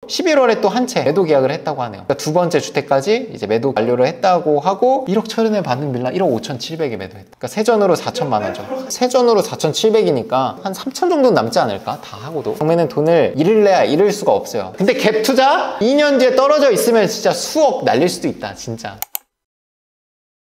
11월에 또 한 채 매도 계약을 했다고 하네요. 그러니까 두 번째 주택까지 이제 매도 완료를 했다고 하고 1억 철은에 받는 빌라 1억 5,700에 매도했다. 그러니까 세전으로 4천만 원죠. 세전으로 4,700이니까 한 3천 정도 남지 않을까? 다 하고도. 경매는 돈을 잃을래야 잃을 수가 없어요. 근데 갭 투자 2년 뒤에 떨어져 있으면 진짜 수억 날릴 수도 있다, 진짜.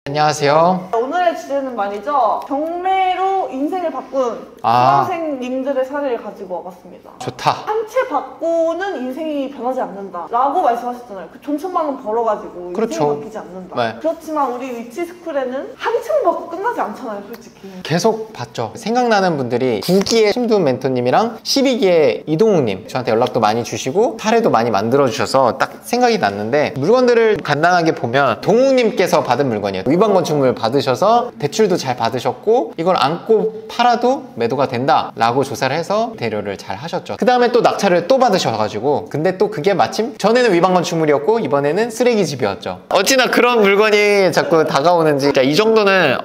안녕하세요. 오늘의 주제는 말이죠, 경매로 인생을 바꾼 수강생님들의 사례를 가지고 와봤습니다. 좋다. 한 채 받고는 인생이 변하지 않는다 라고 말씀하셨잖아요. 그 돈천만 원 벌어가지고 그렇죠. 인생이 바뀌지 않는다. 네. 그렇지만 우리 위치스쿨에는 한 채 받고 끝나지 않잖아요, 솔직히. 계속 봤죠. 생각나는 분들이 9기의 심두훈 멘토님이랑 12기의 이동욱님 저한테 연락도 많이 주시고 사례도 많이 만들어 주셔서 딱 생각이 났는데, 물건들을 간단하게 보면 동욱님께서 받은 물건이에요. 위반 건축물 받으셔서 대출도 잘 받으셨고 이걸 안고 팔아도 매도가 된다 라고 조사를 해서 대료를 잘 하셨죠. 그 다음에 또 낙찰을 또 받으셔가지고, 근데 또 그게 마침 전에는 위반 건축물이었고 이번에는 쓰레기집이었죠. 어찌나 그런 물건이 자꾸 다가오는지. 이 정도는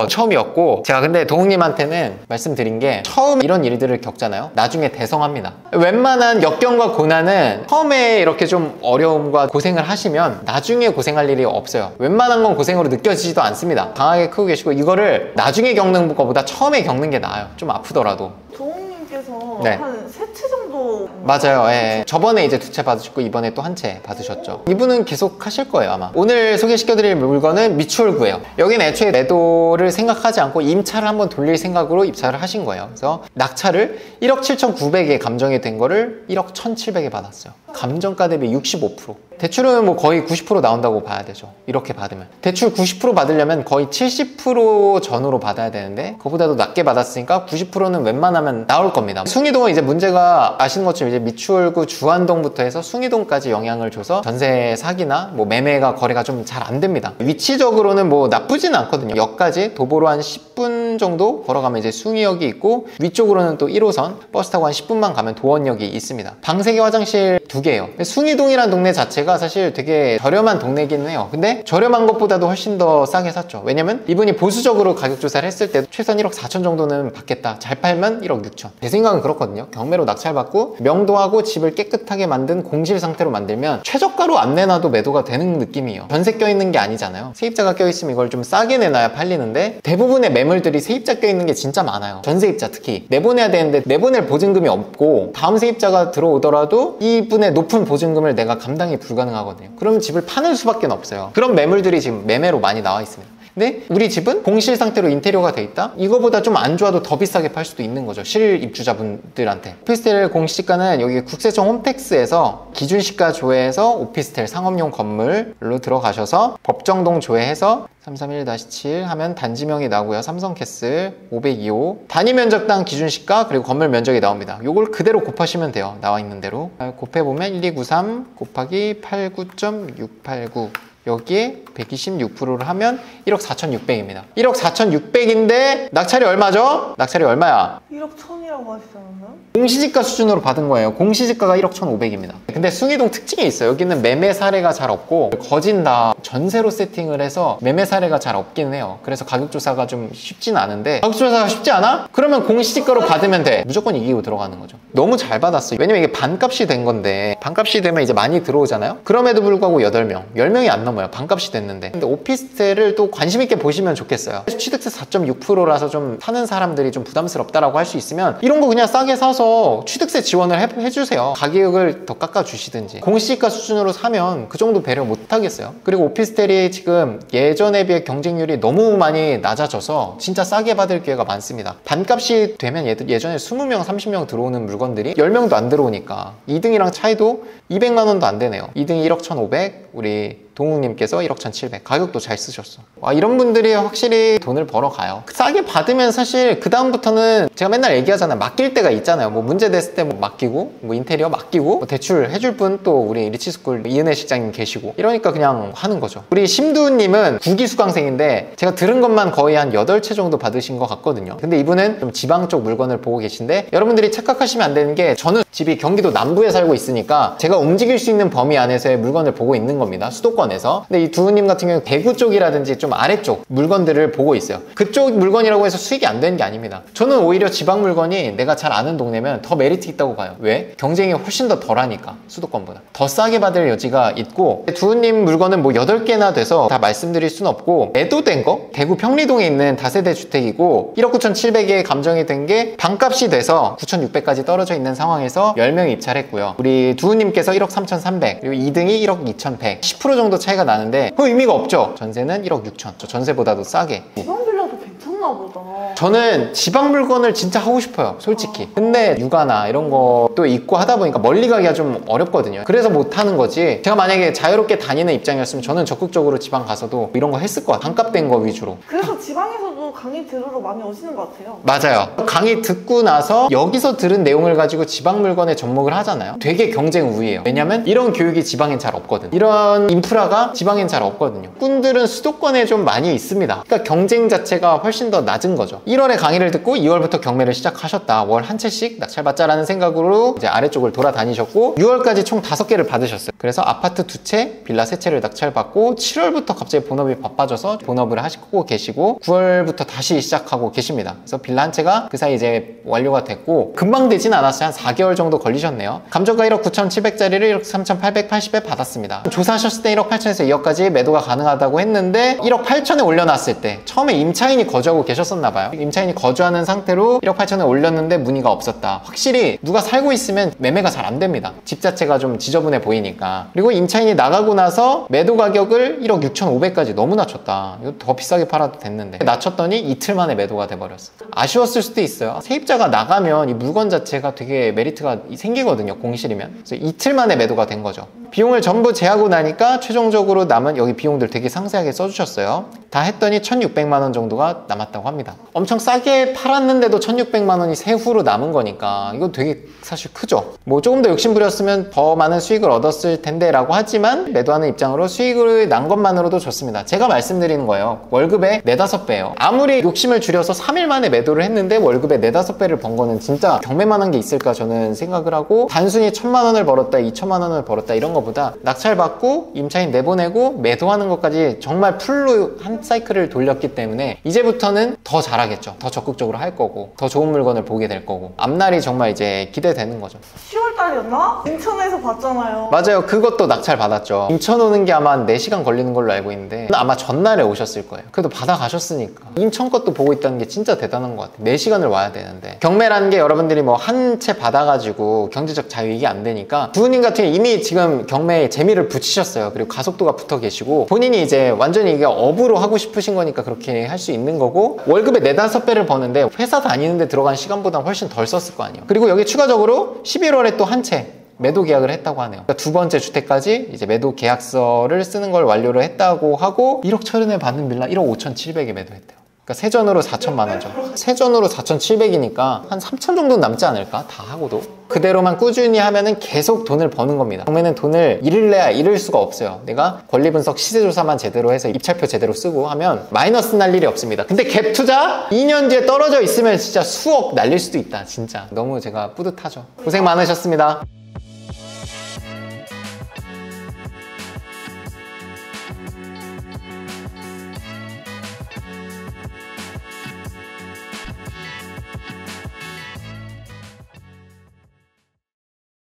처음이었고, 제가 근데 동욱님한테는 말씀드린 게, 처음 이런 일들을 겪잖아요. 나중에 대성합니다. 웬만한 역경과 고난은 처음에 이렇게 좀 어려움과 고생을 하시면 나중에 고생할 일이 없어요. 웬만한 건 고생으로 느껴지지도 않습니다. 강하게 크고 계시고 이거를 나중에 겪는 것보다 처음에 겪는 게 나아요. 좀 아프더라도. 동욱님께서 네. 한 3채 정도. 맞아요. 예. 저번에 이제 2채 받으셨고 이번에 또 한 채 받으셨죠. 이분은 계속 하실 거예요, 아마. 오늘 소개시켜드릴 물건은 미추홀구예요. 여기는 애초에 매도를 생각하지 않고 임차를 한번 돌릴 생각으로 입찰을 하신 거예요. 그래서 낙찰을 1억 7,900에 감정이 된 거를 1억 1,700에 받았어요. 감정가 대비 65%. 대출은 뭐 거의 90% 나온다고 봐야 되죠. 이렇게 받으면. 대출 90% 받으려면 거의 70% 전후로 받아야 되는데 그거보다도 낮게 받았으니까 90%는 웬만하면 나올 겁니다. 숭이동은 이제 문제가 아시는 것처럼 이제 미추홀구 주안동부터 해서 숭이동까지 영향을 줘서 전세 사기나 뭐 매매가 거래가 좀 잘 안 됩니다. 위치적으로는 뭐 나쁘지는 않거든요. 역까지 도보로 한 10분 정도 걸어가면 이제 숭이역이 있고, 위쪽으로는 또 1호선 버스 타고 한 10분만 가면 도원역이 있습니다. 방세개 화장실 2개예요. 숭이동이란 동네 자체가 사실 되게 저렴한 동네기는 해요. 근데 저렴한 것보다도 훨씬 더 싸게 샀죠. 왜냐면 이분이 보수적으로 가격 조사를 했을 때 최소한 1억 4천 정도는 받겠다. 잘 팔면 1억 6천. 제 생각은 그렇거든요. 경매로 낙찰받고 명도하고 집을 깨끗하게 만든 공실 상태로 만들면 최저가로 안 내놔도 매도가 되는 느낌이에요. 전세 껴있는 게 아니잖아요. 세입자가 껴있으면 이걸 좀 싸게 내놔야 팔리는데, 대부분의 매물들이 세입자 껴있는 게 진짜 많아요. 전세입자 특히. 내보내야 되는데 내보낼 보증금이 없고 다음 세입자가 들어오더라도 이분의 높은 보증금을 내가 감당이 불가능하거든요. 그럼 집을 파는 수밖에 없어요. 그런 매물들이 지금 매매로 많이 나와 있습니다. 근데 우리 집은 공실 상태로 인테리어가 돼 있다? 이거보다 좀 안 좋아도 더 비싸게 팔 수도 있는 거죠. 실입주자분들한테. 오피스텔 공시지가는 여기 국세청 홈택스에서 기준시가 조회해서 오피스텔 상업용 건물로 들어가셔서 법정동 조회해서 331-7 하면 단지명이 나오고요. 삼성캐슬 502호 단위 면적당 기준시가 그리고 건물 면적이 나옵니다. 요걸 그대로 곱하시면 돼요. 나와 있는 대로 곱해보면 1293 곱하기 89.689 여기에 126%를 하면 1억 4,600입니다. 1억 4,600인데 낙찰이 얼마죠? 낙찰이 얼마야? 1억 1,000이라고 하시잖아요. 공시지가 수준으로 받은 거예요. 공시지가가 1억 1,500입니다. 근데 숭이동 특징이 있어요. 여기는 매매 사례가 잘 없고 거진 다 전세로 세팅을 해서 매매 사례가 잘 없긴 해요. 그래서 가격 조사가 좀 쉽지는 않은데, 가격 조사가 쉽지 않아? 그러면 공시지가로 받으면 돼. 무조건 이기고 들어가는 거죠. 너무 잘 받았어요. 왜냐면 이게 반값이 된 건데, 반값이 되면 이제 많이 들어오잖아요. 그럼에도 불구하고 8명, 10명이 안 넘어요. 반값이 됐는데. 근데 오피스텔을 또 관심 있게 보시면 좋겠어요. 취득세 4.6%라서 좀 사는 사람들이 좀 부담스럽다라고 할 수 있으면 이런 거 그냥 싸게 사서 취득세 지원을 해주세요. 가격을 더 깎아주시든지. 공시지가 수준으로 사면 그 정도 배려 못 하겠어요. 그리고 오피스텔이 지금 예전에 비해 경쟁률이 너무 많이 낮아져서 진짜 싸게 받을 기회가 많습니다. 반값이 되면 예전에 20명, 30명 들어오는 물건들이 10명도 안 들어오니까 2등이랑 차이도 200만 원도 안 되네요. 2등이 1억 1,500, 우리 동욱님께서 1억 1,700. 가격도 잘 쓰셨어. 이런 분들이 확실히 돈을 벌어가요. 싸게 받으면 사실 그 다음부터는 제가 맨날 얘기하잖아요. 맡길 때가 있잖아요. 뭐 문제 됐을 때 뭐 맡기고, 뭐 인테리어 맡기고, 뭐 대출 해줄 분 또 우리 리치스쿨 이은혜 실장님 계시고, 이러니까 그냥 하는 거죠. 우리 심두훈님은 9기 수강생인데 제가 들은 것만 거의 한 8채 정도 받으신 것 같거든요. 근데 이분은 좀 지방 쪽 물건을 보고 계신데, 여러분들이 착각하시면 안 되는 게, 저는 집이 경기도 남부에 살고 있으니까 제가 움직일 수 있는 범위 안에서의 물건을 보고 있는 겁니다. 수도권 수도권에서. 근데 이 두우님 같은 경우는 대구 쪽이라든지 좀 아래쪽 물건들을 보고 있어요. 그쪽 물건이라고 해서 수익이 안 되는 게 아닙니다. 저는 오히려 지방 물건이 내가 잘 아는 동네면 더 메리트 있다고 봐요. 왜? 경쟁이 훨씬 더 덜하니까. 수도권보다 더 싸게 받을 여지가 있고, 두우님 물건은 뭐 8개나 돼서 다 말씀드릴 수는 없고, 매도된 거 대구 평리동에 있는 다세대 주택이고 1억 9,700에 감정이 된 게 반값이 돼서 9,600까지 떨어져 있는 상황에서 10명이 입찰했고요. 우리 두우님께서 1억 3,300, 그리고 2등이 1억 2,100, 10% 정도 차이가 나는데 그 의미가 없죠. 전세는 1억 6천, 전세보다도 싸게. 지방 빌라도 괜찮나 보다. 저는 지방 물건을 진짜 하고 싶어요, 솔직히. 근데 육아나 이런 것도 있고 하다 보니까 멀리 가기가 좀 어렵거든요. 그래서 못 하는 거지. 제가 만약에 자유롭게 다니는 입장이었으면 저는 적극적으로 지방 가서도 이런 거 했을 것 같아요. 반값된 거 위주로. 그래서 지방에서도 강의 들으러 많이 오시는 것 같아요. 맞아요. 강의 듣고 나서 여기서 들은 내용을 가지고 지방 물건에 접목을 하잖아요. 되게 경쟁 우위예요. 왜냐면 이런 교육이 지방엔 잘 없거든. 이런 인프라가 지방엔 잘 없거든요. 꾼들은 수도권에 좀 많이 있습니다. 그러니까 경쟁 자체가 훨씬 더 낮은 거죠. 1월에 강의를 듣고 2월부터 경매를 시작하셨다. 월 한 채씩 낙찰받자라는 생각으로 이제 아래쪽을 돌아다니셨고 6월까지 총 5개를 받으셨어요. 그래서 아파트 2채, 빌라 3채를 낙찰받고 7월부터 갑자기 본업이 바빠져서 본업을 하시고 계시고 9월부터 다시 시작하고 계십니다. 그래서 빌라 한 채가 그 사이 이제 완료가 됐고 금방 되진 않았어요. 한 4개월 정도 걸리셨네요. 감정가 1억 9,700짜리를 1억 3,880에 받았습니다. 조사하셨을 때 1억 8천에서 2억까지 매도가 가능하다고 했는데 1억 8천에 올려놨을 때 처음에 임차인이 거주하고 계셨었나봐요. 임차인이 거주하는 상태로 1억 8천에 올렸는데 문의가 없었다. 확실히 누가 살고 있으면 매매가 잘 안 됩니다. 집 자체가 좀 지저분해 보이니까. 그리고 임차인이 나가고 나서 매도 가격을 1억 6,500까지 너무 낮췄다. 이거 더 비싸게 팔아도 됐는데 낮췄더니 이틀 만에 매도가 돼버렸어. 아쉬웠을 수도 있어요. 세입자가 나가면 이 물건 자체가 되게 메리트가 생기거든요. 공실이면. 그래서 이틀 만에 매도가 된 거죠. 비용을 전부 제하고 나니까 최종적으로 남은 여기 비용들 되게 상세하게 써주셨어요. 다 했더니 1,600만 원 정도가 남았다고 합니다. 엄청 싸게 팔았는데도 1,600만 원이 세후로 남은 거니까 이거 되게 사실 크죠. 뭐 조금 더 욕심 부렸으면 더 많은 수익을 얻었을 텐데 라고 하지만 매도하는 입장으로 수익을 난 것만으로도 좋습니다. 제가 말씀드리는 거예요. 월급의 4-5배예요. 아무리 욕심을 줄여서 3일 만에 매도를 했는데 월급의 4-5배를 번 거는 진짜 경매만한 게 있을까 저는 생각을 하고, 단순히 1,000만 원을 벌었다 2,000만 원을 벌었다 이런 거보다 낙찰받고 임차인 내보내고 매도하는 것까지 정말 풀로 한 사이클을 돌렸기 때문에 이제부터는 더 잘하겠죠. 더 적극적으로 할 거고 더 좋은 물건을 보게 될 거고 앞날이 정말 이제 기대되는 거죠. 10월달이었나? 인천에서 봤잖아요. 맞아요. 그것도 낙찰 받았죠. 인천 오는 게 아마 한 4시간 걸리는 걸로 알고 있는데 아마 전날에 오셨을 거예요. 그래도 받아 가셨으니까. 인천 것도 보고 있다는 게 진짜 대단한 것 같아요. 4시간을 와야 되는데. 경매라는 게 여러분들이 뭐 한 채 받아가지고 경제적 자유이익이 안 되니까 부모님 같은 경우 이미 지금 경매에 재미를 붙이셨어요. 그리고 가속도가 붙어 계시고 본인이 이제 완전히 이게 업으로 하고 싶으신 거니까 그렇게 할 수 있는 거고, 월급의 4-5배를 버는데 회사 다니는데 들어간 시간보다 훨씬 덜 썼을 거 아니에요. 그리고 여기 추가적으로 11월에 또 한 채 매도 계약을 했다고 하네요. 그러니까 두 번째 주택까지 이제 매도 계약서를 쓰는 걸 완료를 했다고 하고 1억 철은에 받는 빌라 1억 5,700에 매도했대요. 그러니까 세전으로 4천만 원죠. 세전으로 4,700이니까 한 3천 정도 남지 않을까? 다 하고도. 그대로만 꾸준히 하면은 계속 돈을 버는 겁니다. 경매는 돈을 잃을래야 잃을 수가 없어요. 내가 권리분석 시세조사만 제대로 해서 입찰표 제대로 쓰고 하면 마이너스 날 일이 없습니다. 근데 갭 투자 2년 뒤에 떨어져 있으면 진짜 수억 날릴 수도 있다. 진짜 너무 제가 뿌듯하죠. 고생 많으셨습니다.